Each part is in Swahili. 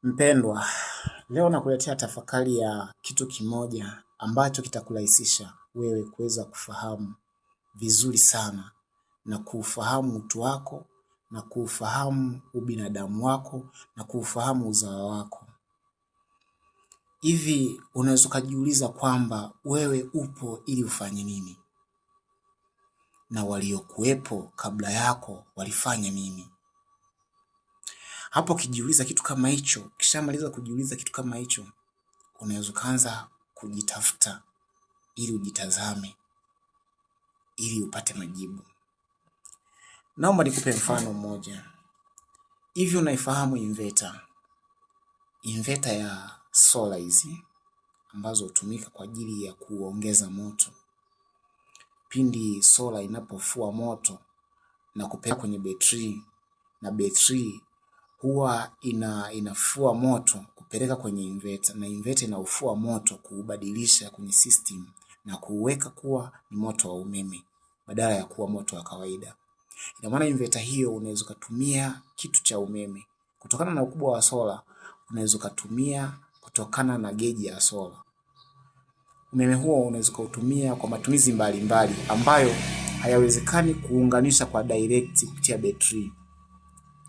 Mpendwa, leo nakuletea tafakari ya kitu kimoja ambacho kitakurahisisha wewe kuweza kufahamu vizuri sana na kuufahamu utu wako na kuufahamu ubinadamu wako na kuufahamu uzawa wako. Hivi unaweza kujiuliza kwamba wewe upo ili ufanye nini? Na waliokuwepo kabla yako walifanya nini? Hapo ukijiuliza kitu kama hicho, kishamaliza kujiuliza kitu kama hicho, unaweza kuanza kujitafuta ili ujitazame, ili upate majibu. Naomba nikupe mfano mmoja. Hivi unaifahamu inverter? Inverter ya solar hizi ambazo hutumika kwa ajili ya kuongeza moto. Pindi solar inapofua moto na kupeleka kwenye betri, na betri huwa inafua moto kupeleka kwenye inverter, na inverter inaufua moto kuubadilisha kwenye system na kuweka kuwa ni moto wa umeme badala ya kuwa moto wa kawaida. Ina maana inverter hiyo unaweza kutumia kitu cha umeme. Kutokana na ukubwa wa solar, unaweza kutumia kutokana na geji ya solar. Umeme huo unaweza kutumia kwa matumizi mbalimbali ambayo hayawezekani kuunganisha kwa direct kupitia betri.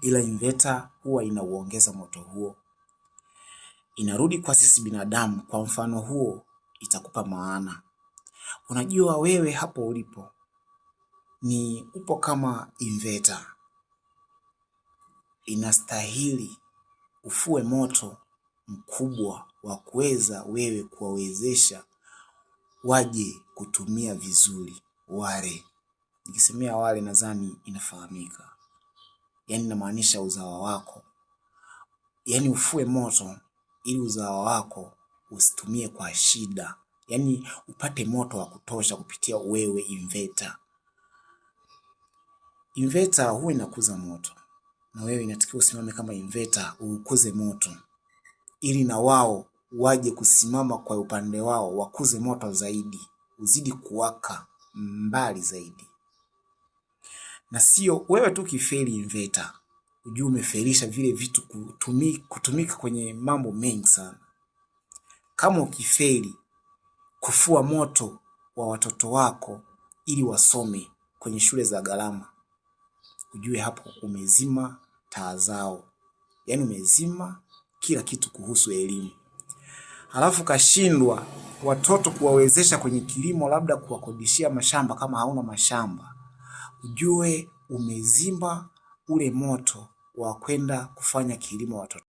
Ila inverter huwa inauongeza moto huo. Inarudi kwa sisi binadamu. Kwa mfano huo itakupa maana. Unajua wewe hapo ulipo ni upo kama inverter. Inastahili ufue moto mkubwa wa kuweza wewe kuwawezesha waje kutumia vizuri wale. Nikisemea wale nadhani inafahamika. Yaani namaanisha uzawa wako. Yaani ufue moto ili uzawa wako usitumie kwa shida. Yaani upate moto wa kutosha kupitia wewe inverter. Inverter huwa inakuza moto. Na wewe inatakiwa usimame kama inverter ukuze moto. Ili na wao waje kusimama kwa upande wao wakuze moto zaidi. Uzidi kuwaka mbali zaidi. Na sio wewe tu kifeli inverter, ujue umefelisha vile vitu kutumika kwenye mambo mengi sana. Kama ukifeli kufua moto wa watoto wako ili wasome kwenye shule za gharama, ujue hapo umezima taa zao. Yaani umezima kila kitu kuhusu elimu. Halafu kashindwa watoto kuwawezesha kwenye kilimo, labda kuwakodishia mashamba kama hauna mashamba. Ujue umezima ule moto wa kwenda kufanya kilimo watoto.